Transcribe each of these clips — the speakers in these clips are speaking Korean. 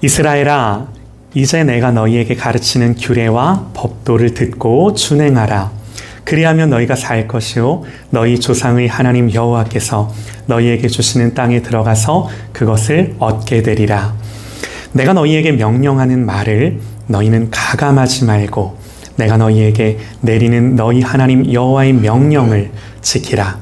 이스라엘아, 이제 내가 너희에게 가르치는 규례와 법도를 듣고 준행하라. 그리하면 너희가 살 것이요 너희 조상의 하나님 여호와께서 너희에게 주시는 땅에 들어가서 그것을 얻게 되리라. 내가 너희에게 명령하는 말을 너희는 가감하지 말고 내가 너희에게 내리는 너희 하나님 여호와의 명령을 지키라.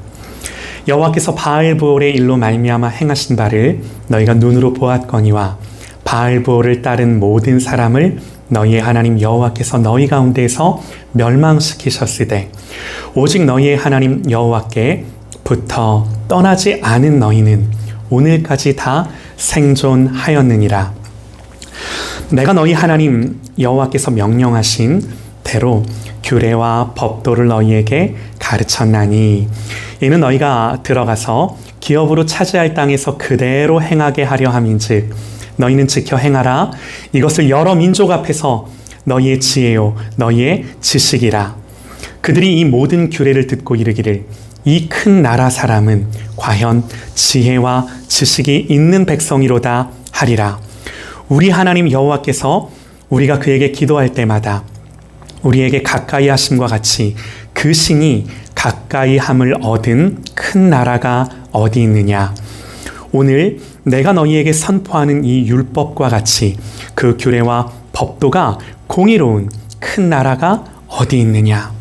여호와께서 바알브올의 일로 말미암아 행하신 바를 너희가 눈으로 보았거니와 바알브올을 따른 모든 사람을 너희의 하나님 여호와께서 너희 가운데에서 멸망시키셨으되 오직 너희의 하나님 여호와께부터 떠나지 않은 너희는 오늘까지 다 생존하였느니라. 내가 너희 하나님 여호와께서 명령하신 대로 규례와 법도를 너희에게 가르쳤나니 이는 너희가 들어가서 기업으로 차지할 땅에서 그대로 행하게 하려 함인즉 너희는 지켜 행하라. 이것을 여러 민족 앞에서 너희의 지혜요 너희의 지식이라. 그들이 이 모든 규례를 듣고 이르기를 이 큰 나라 사람은 과연 지혜와 지식이 있는 백성이로다 하리라. 우리 하나님 여호와께서 우리가 그에게 기도할 때마다 우리에게 가까이 하심과 같이 그 신이 가까이 함을 얻은 큰 나라가 어디 있느냐. 오늘 내가 너희에게 선포하는 이 율법과 같이 그 규례와 법도가 공의로운 큰 나라가 어디 있느냐.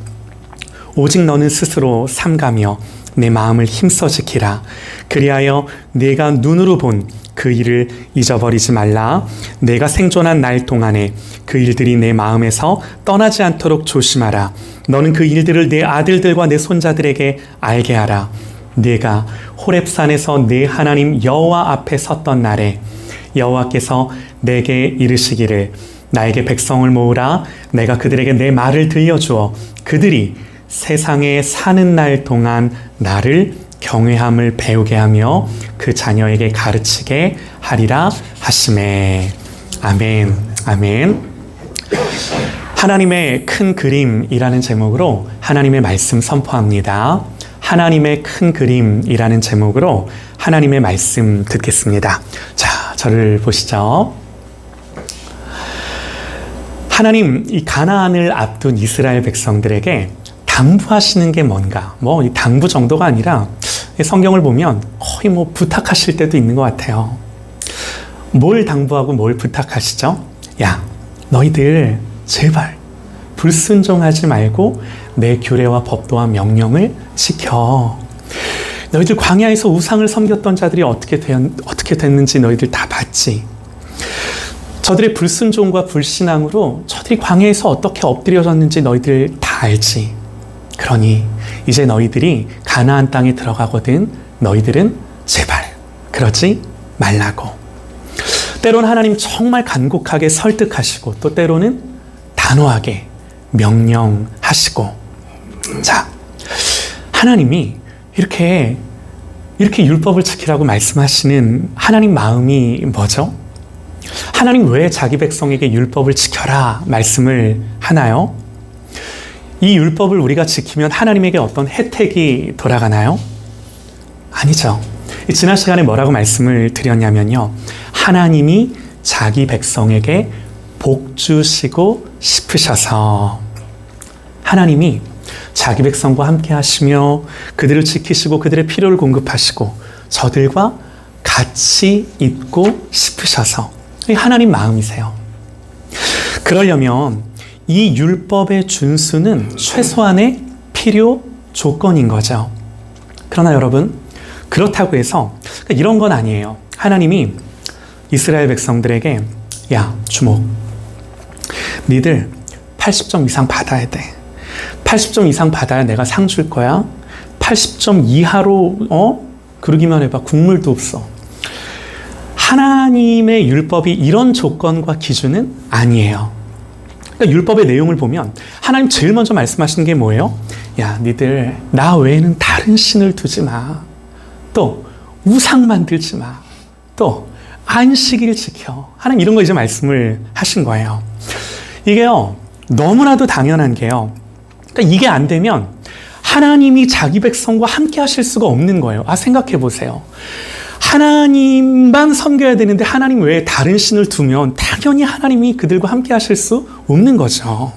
오직 너는 스스로 삼가며 내 마음을 힘써 지키라. 그리하여 내가 눈으로 본 그 일을 잊어버리지 말라. 내가 생존한 날 동안에 그 일들이 내 마음에서 떠나지 않도록 조심하라. 너는 그 일들을 내 아들들과 내 손자들에게 알게 하라. 네가 호렙산에서 내 하나님 여호와 앞에 섰던 날에 여호와께서 내게 이르시기를 나에게 백성을 모으라. 내가 그들에게 내 말을 들려주어 그들이 세상에 사는 날 동안 나를 경외함을 배우게 하며 그 자녀에게 가르치게 하리라 하시매. 아멘. 아멘. 하나님의 큰 그림이라는 제목으로 하나님의 말씀 선포합니다. 하나님의 큰 그림이라는 제목으로 하나님의 말씀 듣겠습니다. 자, 저를 보시죠. 하나님, 이 가나안을 앞둔 이스라엘 백성들에게 당부하시는 게 뭔가? 이 당부 정도가 아니라 성경을 보면 거의 부탁하실 때도 있는 것 같아요. 뭘 당부하고 뭘 부탁하시죠? 야, 너희들 제발 불순종하지 말고 내 규례와 법도와 명령을 지켜. 너희들 광야에서 우상을 섬겼던 자들이 어떻게 됐는지 너희들 다 봤지. 저들의 불순종과 불신앙으로 저들이 광야에서 어떻게 엎드려졌는지 너희들 다 알지. 그러니 이제 너희들이 가나안 땅에 들어가거든 너희들은 제발 그러지 말라고. 때로는 하나님 정말 간곡하게 설득하시고 또 때로는 단호하게 명령하시고. 자, 하나님이 이렇게 율법을 지키라고 말씀하시는 하나님 마음이 뭐죠? 하나님 왜 자기 백성에게 율법을 지켜라 말씀을 하나요? 이 율법을 우리가 지키면 하나님에게 어떤 혜택이 돌아가나요? 아니죠. 지난 시간에 뭐라고 말씀을 드렸냐면요. 하나님이 자기 백성에게 복 주시고 싶으셔서 하나님이 자기 백성과 함께 하시며 그들을 지키시고 그들의 필요를 공급하시고 저들과 같이 있고 싶으셔서 하나님 마음이세요. 그러려면 이 율법의 준수는 최소한의 필요 조건인 거죠. 그러나 여러분, 그렇다고 해서 이런 건 아니에요. 하나님이 이스라엘 백성들에게 야, 주목. 니들 80점 이상 받아야 돼. 80점 이상 받아야 내가 상 줄 거야. 80점 이하로 그러기만 해봐. 국물도 없어. 하나님의 율법이 이런 조건과 기준은 아니에요. 그러니까 율법의 내용을 보면 하나님 제일 먼저 말씀하시는 게 뭐예요? 야, 니들 나 외에는 다른 신을 두지 마. 또 우상 만들지 마. 또 안식일 지켜. 하나님 이런 거 이제 말씀을 하신 거예요. 이게요, 너무나도 당연한 게요. 그러니까 이게 안 되면 하나님이 자기 백성과 함께 하실 수가 없는 거예요. 생각해 보세요. 하나님만 섬겨야 되는데 하나님 외에 다른 신을 두면 당연히 하나님이 그들과 함께 하실 수 없는 거죠.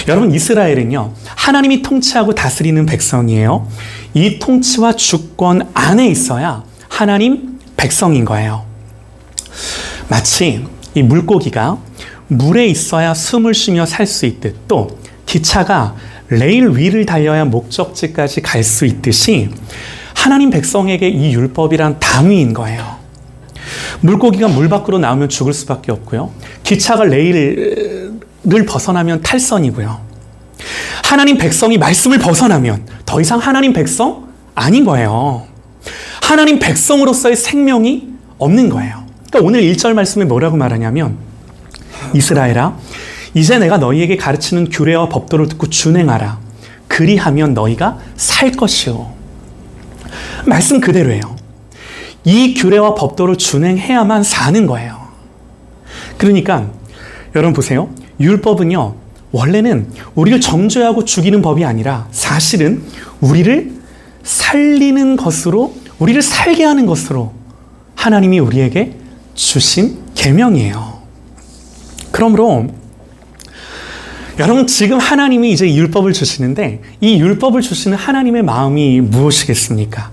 여러분, 이스라엘은요, 하나님이 통치하고 다스리는 백성이에요. 이 통치와 주권 안에 있어야 하나님 백성인 거예요. 마치 이 물고기가 물에 있어야 숨을 쉬며 살 수 있듯, 또 기차가 레일 위를 달려야 목적지까지 갈 수 있듯이 하나님 백성에게 이 율법이란 당위인 거예요. 물고기가 물 밖으로 나오면 죽을 수밖에 없고요. 기차가 레일을 벗어나면 탈선이고요. 하나님 백성이 말씀을 벗어나면 더 이상 하나님 백성 아닌 거예요. 하나님 백성으로서의 생명이 없는 거예요. 그러니까 오늘 1절 말씀에 뭐라고 말하냐면, 이스라엘아, 이제 내가 너희에게 가르치는 규례와 법도를 듣고 준행하라. 그리하면 너희가 살 것이요. 말씀 그대로예요. 이 규례와 법도를 준행해야만 사는 거예요. 그러니까 여러분 보세요. 율법은요, 원래는 우리를 정죄하고 죽이는 법이 아니라 사실은 우리를 살리는 것으로, 우리를 살게 하는 것으로 하나님이 우리에게 주신 계명이에요. 그러므로 여러분, 지금 하나님이 이제 율법을 주시는데 이 율법을 주시는 하나님의 마음이 무엇이겠습니까?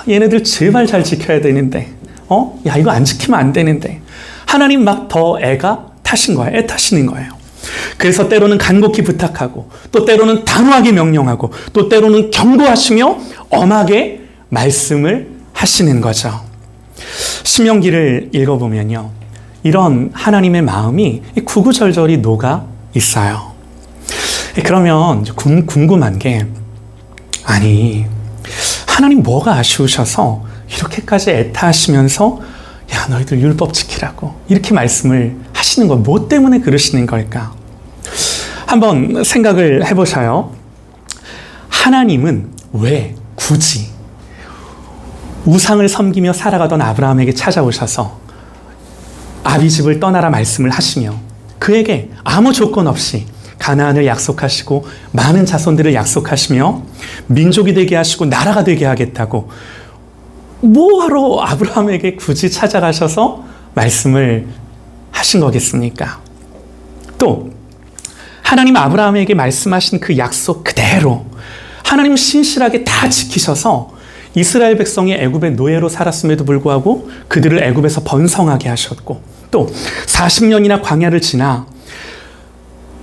얘네들 제발 잘 지켜야 되는데, 야, 이거 안 지키면 안 되는데. 하나님 막 더 애 타시는 거예요. 그래서 때로는 간곡히 부탁하고, 또 때로는 단호하게 명령하고, 또 때로는 경고하시며 엄하게 말씀을 하시는 거죠. 신명기를 읽어보면요, 이런 하나님의 마음이 구구절절히 녹아 있어요. 그러면 궁금한 게, 아니, 하나님 뭐가 아쉬우셔서 이렇게까지 애타하시면서 야, 너희들 율법 지키라고 이렇게 말씀을 하시는 건 뭐 때문에 그러시는 걸까? 한번 생각을 해보셔요. 하나님은 왜 굳이 우상을 섬기며 살아가던 아브라함에게 찾아오셔서 아비집을 떠나라 말씀을 하시며 그에게 아무 조건 없이 가나안을 약속하시고 많은 자손들을 약속하시며 민족이 되게 하시고 나라가 되게 하겠다고 뭐하러 아브라함에게 굳이 찾아가셔서 말씀을 하신 거겠습니까? 또 하나님 아브라함에게 말씀하신 그 약속 그대로 하나님 신실하게 다 지키셔서 이스라엘 백성이 애굽의 노예로 살았음에도 불구하고 그들을 애굽에서 번성하게 하셨고, 또 40년이나 광야를 지나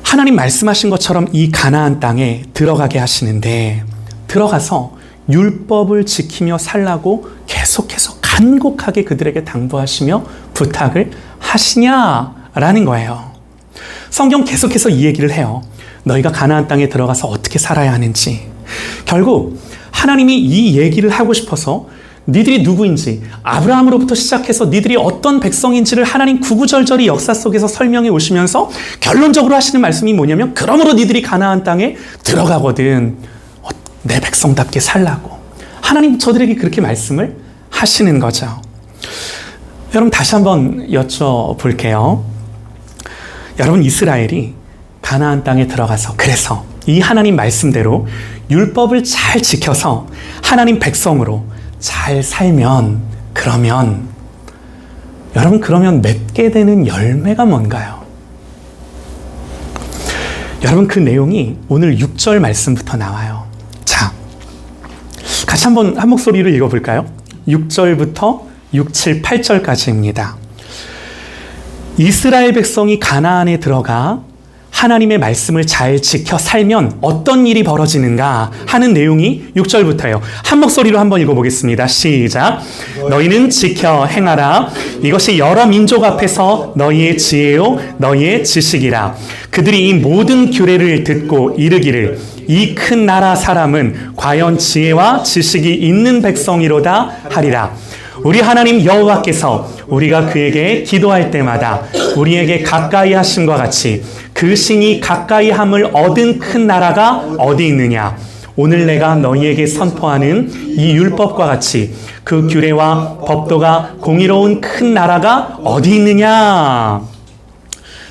하나님 말씀하신 것처럼 이 가나안 땅에 들어가게 하시는데, 들어가서 율법을 지키며 살라고 계속해서 간곡하게 그들에게 당부하시며 부탁을 하시냐라는 거예요. 성경 계속해서 이 얘기를 해요. 너희가 가나안 땅에 들어가서 어떻게 살아야 하는지. 결국 하나님이 이 얘기를 하고 싶어서 니들이 누구인지, 아브라함으로부터 시작해서 니들이 어떤 백성인지를 하나님 구구절절히 역사 속에서 설명해 오시면서 결론적으로 하시는 말씀이 뭐냐면, 그러므로 니들이 가나안 땅에 들어가거든 내 백성답게 살라고 하나님 저들에게 그렇게 말씀을 하시는 거죠. 여러분, 다시 한번 여쭤볼게요. 여러분, 이스라엘이 가나안 땅에 들어가서 그래서 이 하나님 말씀대로 율법을 잘 지켜서 하나님 백성으로 잘 살면, 그러면 맺게 되는 열매가 뭔가요? 여러분, 그 내용이 오늘 6절 말씀부터 나와요. 자, 같이 한번 한 목소리로 읽어볼까요? 6절부터 6, 7, 8절까지입니다. 이스라엘 백성이 가나안에 들어가 하나님의 말씀을 잘 지켜 살면 어떤 일이 벌어지는가 하는 내용이 6절부터예요. 한 목소리로 한번 읽어보겠습니다. 시작. 너희는 지켜 행하라. 이것이 여러 민족 앞에서 너희의 지혜요 너희의 지식이라. 그들이 이 모든 규례를 듣고 이르기를 이 큰 나라 사람은 과연 지혜와 지식이 있는 백성이로다 하리라. 우리 하나님 여호와께서 우리가 그에게 기도할 때마다 우리에게 가까이 하심과 같이 그 신이 가까이 함을 얻은 큰 나라가 어디 있느냐? 오늘 내가 너희에게 선포하는 이 율법과 같이 그 규례와 법도가 공의로운 큰 나라가 어디 있느냐?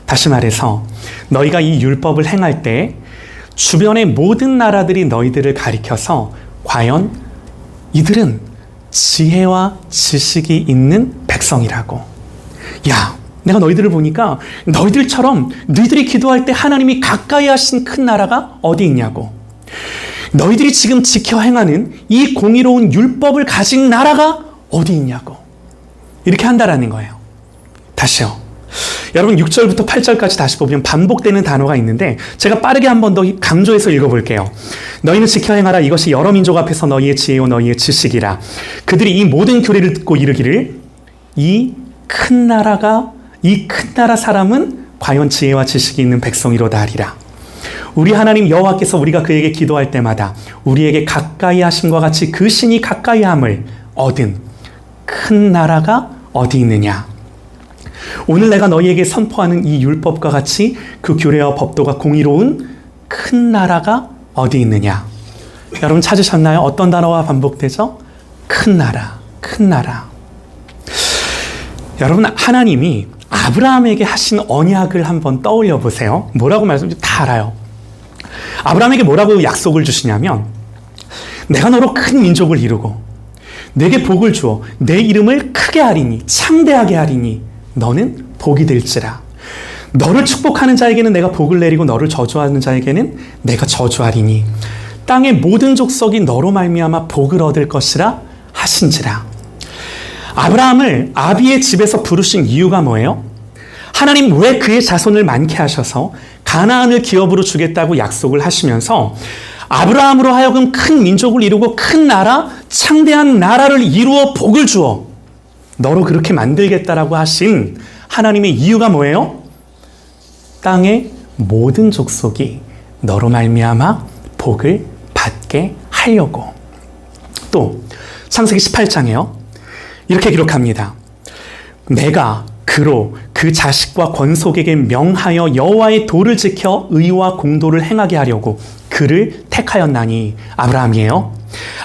다시 말해서 너희가 이 율법을 행할 때 주변의 모든 나라들이 너희들을 가리켜서 과연 이들은 지혜와 지식이 있는 백성이라고. 야, 내가 너희들을 보니까 너희들처럼 너희들이 기도할 때 하나님이 가까이 하신 큰 나라가 어디 있냐고. 너희들이 지금 지켜 행하는 이 공의로운 율법을 가진 나라가 어디 있냐고. 이렇게 한다라는 거예요. 다시요. 여러분 6절부터 8절까지 다시 보면 반복되는 단어가 있는데 제가 빠르게 한 번 더 강조해서 읽어볼게요. 너희는 지켜 행하라. 이것이 여러 민족 앞에서 너희의 지혜요 너희의 지식이라. 그들이 이 모든 교리를 듣고 이르기를 이 큰 나라 사람은 과연 지혜와 지식이 있는 백성이로다 하리라. 우리 하나님 여호와께서 우리가 그에게 기도할 때마다 우리에게 가까이 하심과 같이 그 신이 가까이 함을 얻은 큰 나라가 어디 있느냐. 오늘 내가 너희에게 선포하는 이 율법과 같이 그 규례와 법도가 공의로운 큰 나라가 어디 있느냐. 여러분 찾으셨나요? 어떤 단어가 반복되죠? 큰 나라, 큰 나라. 여러분 하나님이 아브라함에게 하신 언약을 한번 떠올려 보세요. 뭐라고 다 알아요. 아브라함에게 뭐라고 약속을 주시냐면 내가 너로 큰 민족을 이루고 내게 복을 주어 내 이름을 크게 하리니 창대하게 하리니 너는 복이 될지라. 너를 축복하는 자에게는 내가 복을 내리고 너를 저주하는 자에게는 내가 저주하리니 땅의 모든 족속이 너로 말미암아 복을 얻을 것이라 하신지라. 아브라함을 아비의 집에서 부르신 이유가 뭐예요? 하나님 왜 그의 자손을 많게 하셔서 가나안을 기업으로 주겠다고 약속을 하시면서 아브라함으로 하여금 큰 민족을 이루고 큰 나라, 창대한 나라를 이루어 복을 주어 너로 그렇게 만들겠다라고 하신 하나님의 이유가 뭐예요? 땅의 모든 족속이 너로 말미암아 복을 받게 하려고. 또 창세기 18장에요. 이렇게 기록합니다. 내가 그로 그 자식과 권속에게 명하여 여호와의 도를 지켜 의와 공도를 행하게 하려고 그를 택하였나니. 아브라함이에요.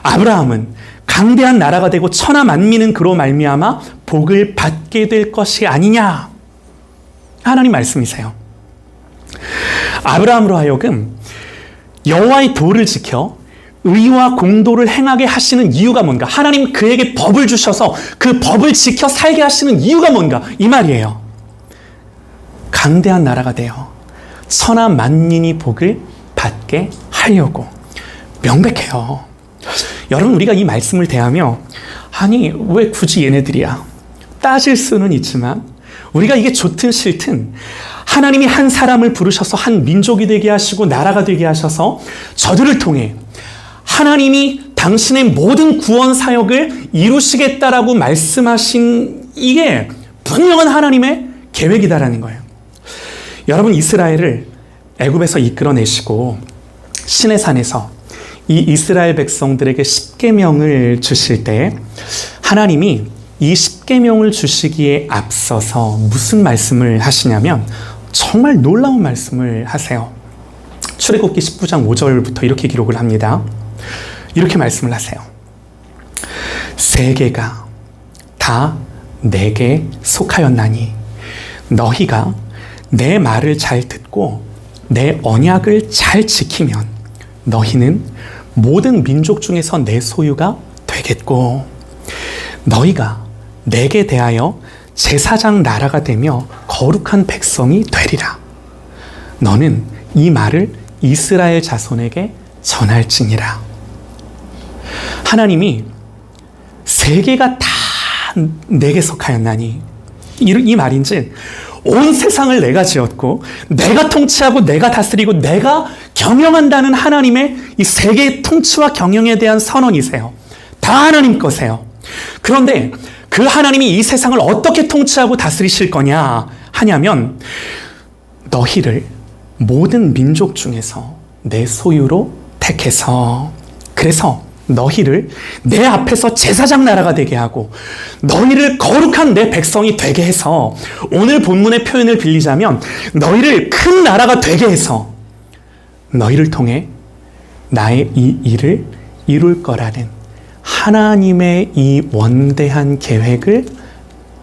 아브라함은 강대한 나라가 되고 천하 만민은 그로 말미암아 복을 받게 될 것이 아니냐. 하나님 말씀이세요. 아브라함으로 하여금 여호와의 도를 지켜 의와 공도를 행하게 하시는 이유가 뭔가? 하나님 그에게 법을 주셔서 그 법을 지켜 살게 하시는 이유가 뭔가? 이 말이에요. 강대한 나라가 되어 천하 만민이 복을 받게 하려고. 명백해요. 여러분 우리가 이 말씀을 대하며 아니 왜 굳이 얘네들이야? 따질 수는 있지만 우리가 이게 좋든 싫든 하나님이 한 사람을 부르셔서 한 민족이 되게 하시고 나라가 되게 하셔서 저들을 통해 하나님이 당신의 모든 구원 사역을 이루시겠다라고 말씀하신 이게 분명한 하나님의 계획이다라는 거예요. 여러분 이스라엘을 애굽에서 이끌어내시고 시내산에서 이 이스라엘 백성들에게 십계명을 주실 때 하나님이 이 십계명을 주시기에 앞서서 무슨 말씀을 하시냐면 정말 놀라운 말씀을 하세요. 출애굽기 19장 5절부터 이렇게 기록을 합니다. 이렇게 말씀을 하세요. 세계가 다 내게 속하였나니 너희가 내 말을 잘 듣고 내 언약을 잘 지키면 너희는 모든 민족 중에서 내 소유가 되겠고 너희가 내게 대하여 제사장 나라가 되며 거룩한 백성이 되리라. 너는 이 말을 이스라엘 자손에게 전할지니라. 하나님이 세계가 다 내게 속하였나니 이 말인지 온 세상을 내가 지었고 내가 통치하고 내가 다스리고 내가 경영한다는 하나님의 이 세계의 통치와 경영에 대한 선언이세요. 다 하나님 거세요. 그런데 그 하나님이 이 세상을 어떻게 통치하고 다스리실 거냐 하냐면 너희를 모든 민족 중에서 내 소유로 택해서 그래서 너희를 내 앞에서 제사장 나라가 되게 하고 너희를 거룩한 내 백성이 되게 해서 오늘 본문의 표현을 빌리자면 너희를 큰 나라가 되게 해서 너희를 통해 나의 이 일을 이룰 거라는 하나님의 이 원대한 계획을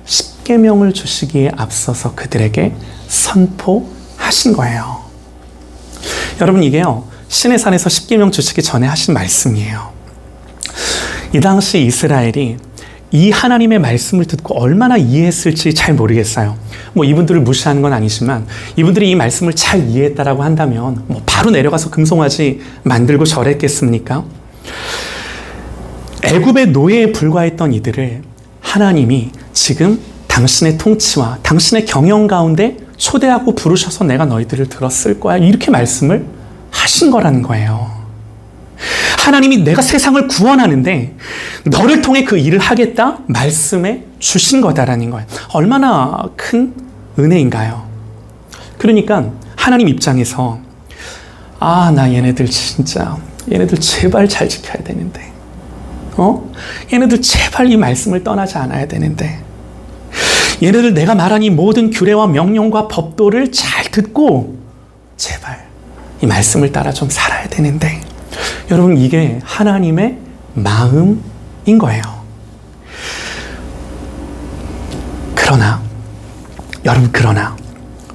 십계명을 주시기에 앞서서 그들에게 선포하신 거예요. 여러분 이게요 시내산에서 십계명 주시기 전에 하신 말씀이에요. 이 당시 이스라엘이 이 하나님의 말씀을 듣고 얼마나 이해했을지 잘 모르겠어요. 뭐 이분들을 무시하는 건 아니지만 이분들이 이 말씀을 잘 이해했다라고 한다면 뭐 바로 내려가서 금송아지 만들고 절했겠습니까? 애굽의 노예에 불과했던 이들을 하나님이 지금 당신의 통치와 당신의 경영 가운데 초대하고 부르셔서 내가 너희들을 들었을 거야. 이렇게 말씀을 하신 거라는 거예요. 하나님이 내가 세상을 구원하는데 너를 통해 그 일을 하겠다 말씀해 주신 거다라는 거예요. 얼마나 큰 은혜인가요? 그러니까 하나님 입장에서 나 얘네들 제발 잘 지켜야 되는데 얘네들 제발 이 말씀을 떠나지 않아야 되는데 얘네들 내가 말한 이 모든 규례와 명령과 법도를 잘 듣고 제발 이 말씀을 따라 좀 살아야 되는데 여러분 이게 하나님의 마음인 거예요. 그러나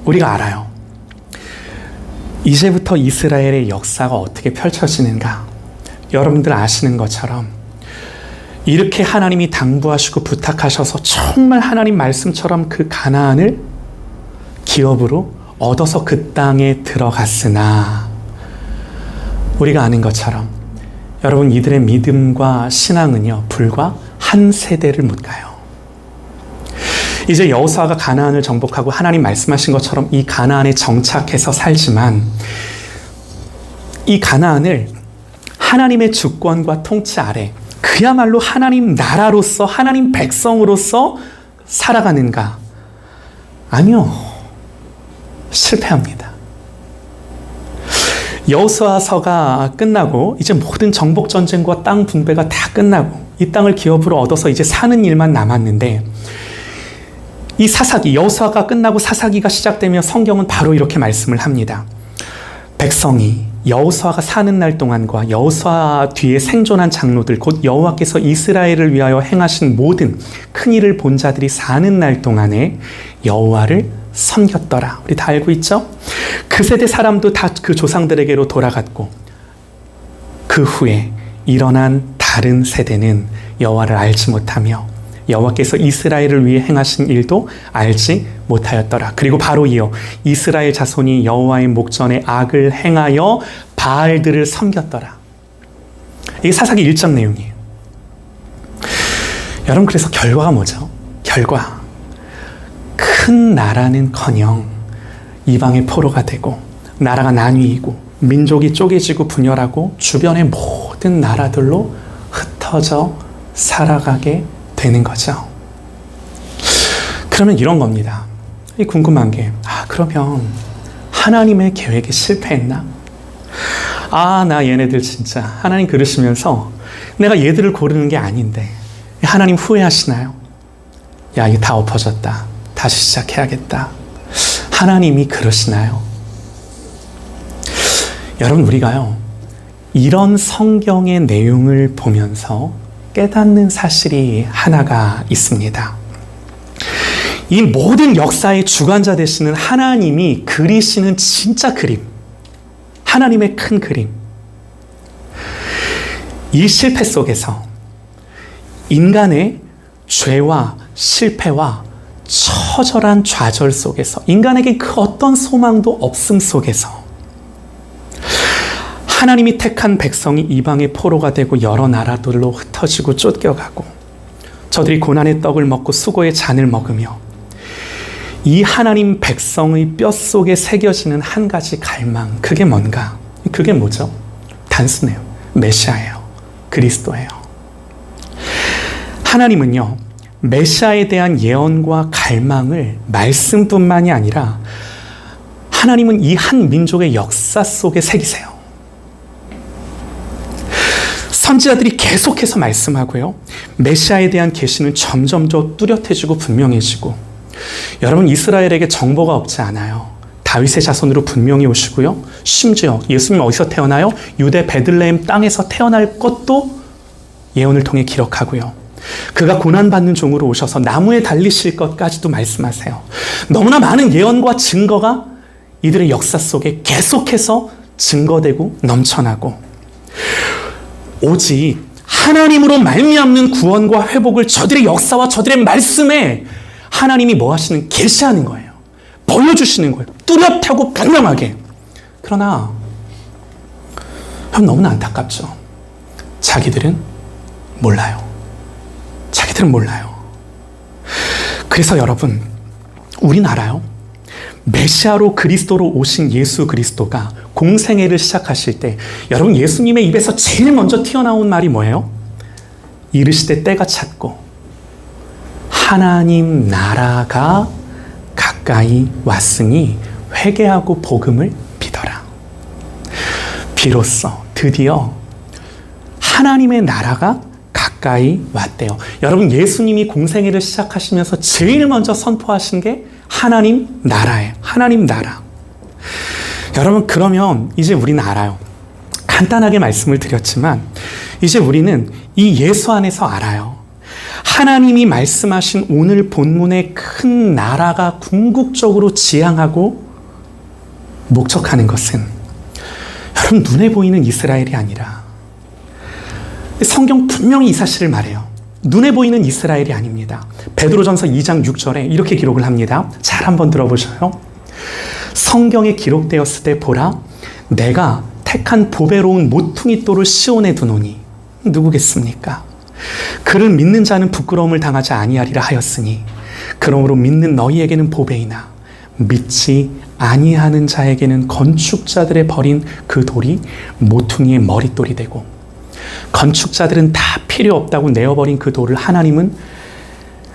우리가 알아요. 이제부터 이스라엘의 역사가 어떻게 펼쳐지는가. 여러분들 아시는 것처럼 이렇게 하나님이 당부하시고 부탁하셔서 정말 하나님 말씀처럼 그 가나안을 기업으로 얻어서 그 땅에 들어갔으나 우리가 아는 것처럼 여러분 이들의 믿음과 신앙은요 불과 한 세대를 못 가요. 이제 여호수아가 가나안을 정복하고 하나님 말씀하신 것처럼 이 가나안에 정착해서 살지만 이 가나안을 하나님의 주권과 통치 아래 그야말로 하나님 나라로서 하나님 백성으로서 살아가는가? 아니요. 실패합니다. 여호수아서가 끝나고 이제 모든 정복 전쟁과 땅 분배가 다 끝나고 이 땅을 기업으로 얻어서 이제 사는 일만 남았는데 이 사사기 여호수아가 끝나고 사사기가 시작되면 성경은 바로 이렇게 말씀을 합니다. 백성이 여호수아가 사는 날 동안과 여호수아 뒤에 생존한 장로들 곧 여호와께서 이스라엘을 위하여 행하신 모든 큰 일을 본 자들이 사는 날 동안에 여호와를 섬겼더라. 우리 다 알고 있죠? 그 세대 사람도 다 그 조상들에게로 돌아갔고 그 후에 일어난 다른 세대는 여호와를 알지 못하며 여호와께서 이스라엘을 위해 행하신 일도 알지 못하였더라. 그리고 바로 이어 이스라엘 자손이 여호와의 목전에 악을 행하여 바알들을 섬겼더라. 이게 사사기 1장 내용이에요. 여러분 그래서 결과가 뭐죠? 결과 큰 나라는커녕 이방의 포로가 되고 나라가 나뉘이고 민족이 쪼개지고 분열하고 주변의 모든 나라들로 흩어져 살아가게 되는 거죠. 그러면 이런 겁니다. 궁금한 게 그러면 하나님의 계획에 실패했나? 나 얘네들 진짜 하나님 그러시면서 내가 얘들을 고르는 게 아닌데 하나님 후회하시나요? 야 이게 다 엎어졌다. 다시 시작해야겠다. 하나님이 그러시나요? 여러분 우리가요 이런 성경의 내용을 보면서 깨닫는 사실이 하나가 있습니다. 이 모든 역사의 주관자 되시는 하나님이 그리시는 진짜 그림, 하나님의 큰 그림. 이 실패 속에서 인간의 죄와 실패와 처절한 좌절 속에서 인간에게 그 어떤 소망도 없음 속에서 하나님이 택한 백성이 이방의 포로가 되고 여러 나라들로 흩어지고 쫓겨가고 저들이 고난의 떡을 먹고 수고의 잔을 먹으며 이 하나님 백성의 뼛속에 새겨지는 한 가지 갈망, 그게 뭔가? 그게 뭐죠? 단순해요. 메시아예요. 그리스도예요. 하나님은요 메시아에 대한 예언과 갈망을 말씀뿐만이 아니라 하나님은 이 한 민족의 역사 속에 새기세요. 선지자들이 계속해서 말씀하고요. 메시아에 대한 계시는 점점 더 뚜렷해지고 분명해지고 여러분 이스라엘에게 정보가 없지 않아요. 다윗의 자손으로 분명히 오시고요. 심지어 예수님 어디서 태어나요? 유대 베들레헴 땅에서 태어날 것도 예언을 통해 기록하고요. 그가 고난받는 종으로 오셔서 나무에 달리실 것까지도 말씀하세요. 너무나 많은 예언과 증거가 이들의 역사 속에 계속해서 증거되고 넘쳐나고 오직 하나님으로 말미암는 구원과 회복을 저들의 역사와 저들의 말씀에 하나님이 뭐 하시는? 계시하는 거예요. 보여주시는 거예요. 뚜렷하고 분명하게. 그러나 너무나 안타깝죠. 자기들은 몰라요. 자기들은 몰라요. 그래서 여러분, 우린 알아요. 메시아로 그리스도로 오신 예수 그리스도가 공생애를 시작하실 때 여러분, 예수님의 입에서 제일 먼저 튀어나온 말이 뭐예요? 이르시되 때가 찼고 하나님 나라가 가까이 왔으니 회개하고 복음을 믿어라. 비로소 드디어 하나님의 나라가 가까이 왔대요. 여러분, 예수님이 공생애를 시작하시면서 제일 먼저 선포하신 게 하나님 나라예요. 하나님 나라. 여러분, 그러면 이제 우리는 알아요. 간단하게 말씀을 드렸지만 이제 우리는 이 예수 안에서 알아요. 하나님이 말씀하신 오늘 본문의 큰 나라가 궁극적으로 지향하고 목적하는 것은 여러분, 눈에 보이는 이스라엘이 아니라, 성경 분명히 이 사실을 말해요. 눈에 보이는 이스라엘이 아닙니다. 베드로전서 2장 6절에 이렇게 기록을 합니다. 잘 한번 들어보셔요. 성경에 기록되었을 때 보라, 내가 택한 보배로운 모퉁이 돌을 시온에 두노니. 누구겠습니까? 그를 믿는 자는 부끄러움을 당하지 아니하리라 하였으니 그러므로 믿는 너희에게는 보배이나 믿지 아니하는 자에게는 건축자들의 버린 그 돌이 모퉁이의 머릿돌이 되고, 건축자들은 다 필요 없다고 내어버린 그 돌을 하나님은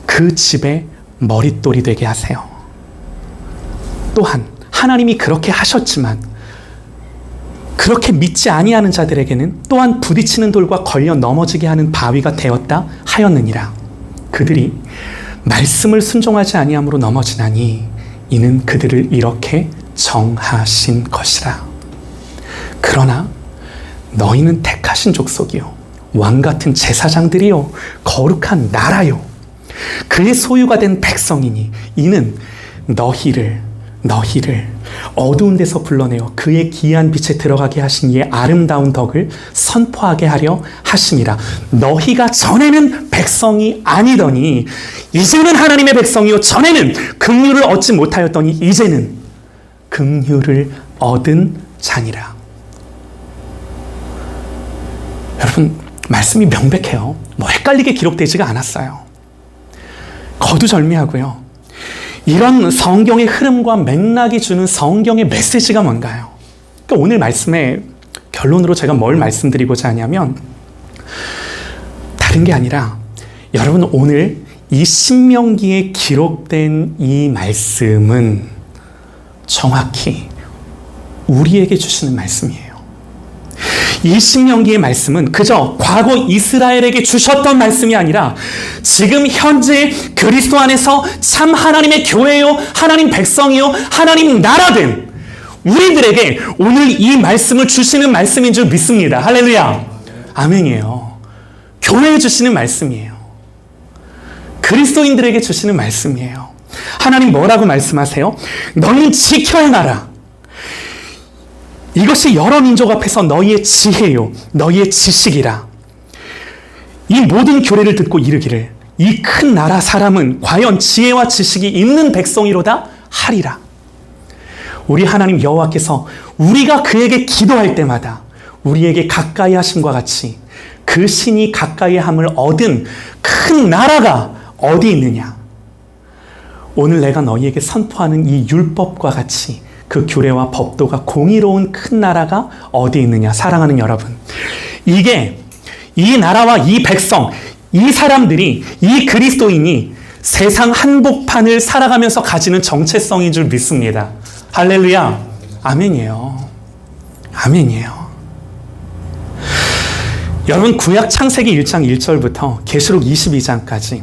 그 집의 머릿돌이 되게 하세요. 또한 하나님이 그렇게 하셨지만 그렇게 믿지 아니하는 자들에게는 또한 부딪히는 돌과 걸려 넘어지게 하는 바위가 되었다 하였느니라. 그들이 말씀을 순종하지 아니함으로 넘어지나니 이는 그들을 이렇게 정하신 것이라. 그러나 너희는 택하신 족속이요 왕같은 제사장들이요 거룩한 나라요 그의 소유가 된 백성이니 이는 너희를 어두운 데서 불러내어 그의 기이한 빛에 들어가게 하신 이의 아름다운 덕을 선포하게 하려 하심이라. 너희가 전에는 백성이 아니더니 이제는 하나님의 백성이요 전에는 긍휼을 얻지 못하였더니 이제는 긍휼을 얻은 자니라. 여러분, 말씀이 명백해요. 뭐 헷갈리게 기록되지가 않았어요. 거두절미하고요. 이런 성경의 흐름과 맥락이 주는 성경의 메시지가 뭔가요? 그러니까 오늘 말씀의 결론으로 제가 뭘 말씀드리고자 하냐면, 다른 게 아니라 여러분, 오늘 이 신명기에 기록된 이 말씀은 정확히 우리에게 주시는 말씀이에요. 이 신명기의 말씀은 그저 과거 이스라엘에게 주셨던 말씀이 아니라 지금 현재 그리스도 안에서 참 하나님의 교회요, 하나님 백성이요, 하나님 나라된 우리들에게 오늘 이 말씀을 주시는 말씀인 줄 믿습니다. 할렐루야. 아멘이에요. 교회에 주시는 말씀이에요. 그리스도인들에게 주시는 말씀이에요. 하나님 뭐라고 말씀하세요? 너는 지켜 행하라. 이것이 여러 민족 앞에서 너희의 지혜요 너희의 지식이라. 이 모든 교례를 듣고 이르기를 이 큰 나라 사람은 과연 지혜와 지식이 있는 백성이로다 하리라. 우리 하나님 여호와께서 우리가 그에게 기도할 때마다 우리에게 가까이 하심과 같이 그 신이 가까이 함을 얻은 큰 나라가 어디 있느냐. 오늘 내가 너희에게 선포하는 이 율법과 같이 그 규례와 법도가 공의로운 큰 나라가 어디 있느냐. 사랑하는 여러분, 이게 이 나라와 이 백성, 이 사람들이, 이 그리스도인이 세상 한복판을 살아가면서 가지는 정체성인 줄 믿습니다. 할렐루야. 아멘이에요. 아멘이에요. 여러분, 구약 창세기 1장 1절부터 계시록 22장까지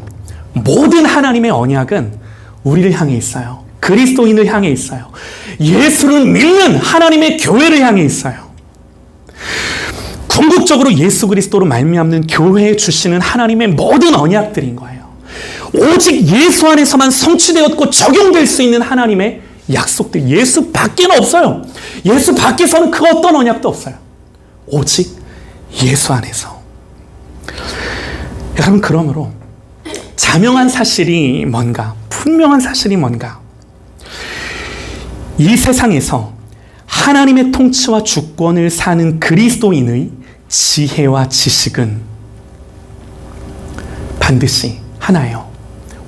모든 하나님의 언약은 우리를 향해 있어요. 그리스도인을 향해 있어요. 예수를 믿는 하나님의 교회를 향해 있어요. 궁극적으로 예수 그리스도로 말미암는 교회에 주시는 하나님의 모든 언약들인 거예요. 오직 예수 안에서만 성취되었고 적용될 수 있는 하나님의 약속들. 예수 밖에는 없어요. 예수 밖에서는 그 어떤 언약도 없어요. 오직 예수 안에서. 여러분, 그러므로 자명한 사실이 뭔가, 분명한 사실이 뭔가, 이 세상에서 하나님의 통치와 주권을 사는 그리스도인의 지혜와 지식은 반드시 하나예요.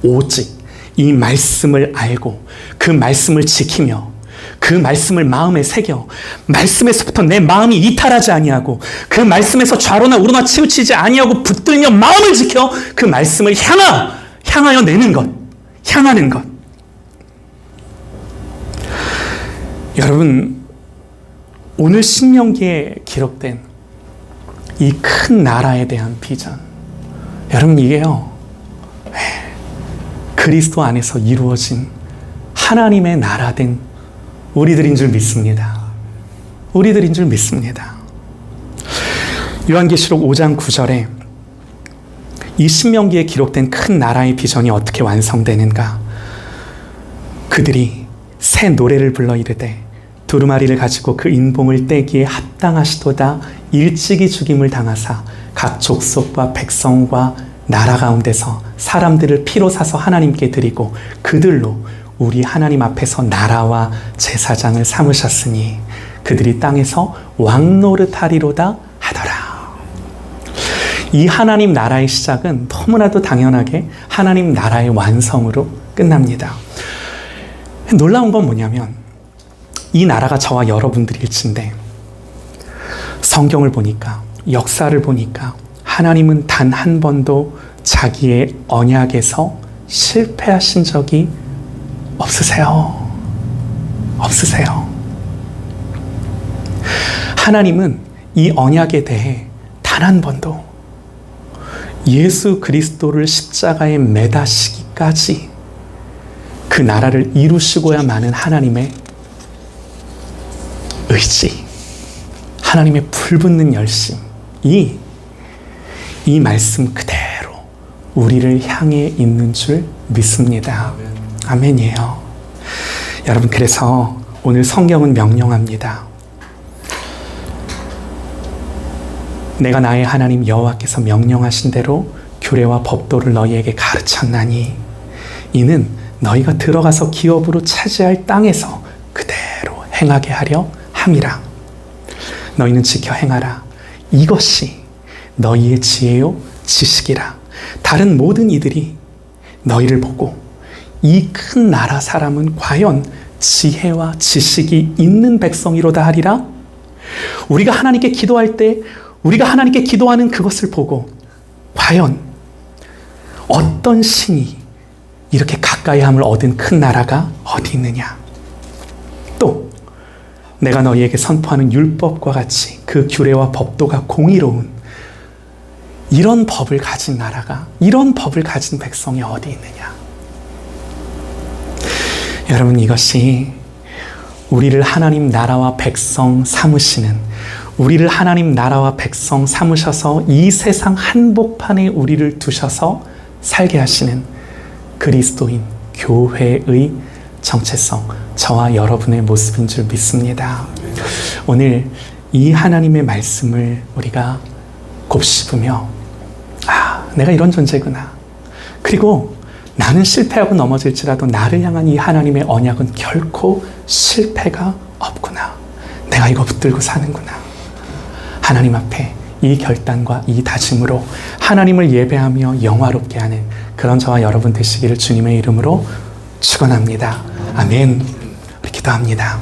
오직 이 말씀을 알고 그 말씀을 지키며 그 말씀을 마음에 새겨 말씀에서부터 내 마음이 이탈하지 아니하고 그 말씀에서 좌로나 우로나 치우치지 아니하고 붙들며 마음을 지켜 그 말씀을 향하여 내는 것, 향하는 것. 여러분, 오늘 신명기에 기록된 이 큰 나라에 대한 비전, 여러분, 이게요, 그리스도 안에서 이루어진 하나님의 나라 된 우리들인 줄 믿습니다. 우리들인 줄 믿습니다. 요한계시록 5장 9절에 이 신명기에 기록된 큰 나라의 비전이 어떻게 완성되는가? 그들이 새 노래를 불러 이르되 두루마리를 가지고 그 인봉을 떼기에 합당하시도다 일찍이 죽임을 당하사 각 족속과 백성과 나라 가운데서 사람들을 피로 사서 하나님께 드리고 그들로 우리 하나님 앞에서 나라와 제사장을 삼으셨으니 그들이 땅에서 왕노릇하리로다 하더라. 이 하나님 나라의 시작은 너무나도 당연하게 하나님 나라의 완성으로 끝납니다. 놀라운 건 뭐냐면 이 나라가 저와 여러분들일진데 성경을 보니까, 역사를 보니까 하나님은 단 한 번도 자기의 언약에서 실패하신 적이 없으세요. 없으세요. 하나님은 이 언약에 대해 단 한 번도 예수 그리스도를 십자가에 매다시기까지 그 나라를 이루시고야 마는 하나님의 의지, 하나님의 불붙는 열심, 이 말씀 그대로 우리를 향해 있는 줄 믿습니다. 아멘이에요. 여러분, 그래서 오늘 성경은 명령합니다. 내가 나의 하나님 여호와께서 명령하신 대로 규례와 법도를 너희에게 가르쳤나니 이는 너희가 들어가서 기업으로 차지할 땅에서 그대로 행하게 하려 함이라. 너희는 지켜 행하라. 이것이 너희의 지혜요 지식이라. 다른 모든 이들이 너희를 보고 이 큰 나라 사람은 과연 지혜와 지식이 있는 백성이로다 하리라. 우리가 하나님께 기도할 때 우리가 하나님께 기도하는 그것을 보고 과연 어떤 신이 이렇게 가까이함을 얻은 큰 나라가 어디 있느냐. 또 내가 너희에게 선포하는 율법과 같이 그 규례와 법도가 공의로운 이런 법을 가진 나라가, 이런 법을 가진 백성이 어디 있느냐. 여러분, 이것이 우리를 하나님 나라와 백성 삼으시는, 우리를 하나님 나라와 백성 삼으셔서 이 세상 한복판에 우리를 두셔서 살게 하시는 그리스도인 교회의 정체성, 저와 여러분의 모습인 줄 믿습니다. 오늘 이 하나님의 말씀을 우리가 곱씹으며 내가 이런 존재구나. 그리고 나는 실패하고 넘어질지라도 나를 향한 이 하나님의 언약은 결코 실패가 없구나. 내가 이거 붙들고 사는구나. 하나님 앞에 이 결단과 이 다짐으로 하나님을 예배하며 영화롭게 하는 그런 저와 여러분 되시기를 주님의 이름으로 축원합니다. 아멘. 우리 기도합니다.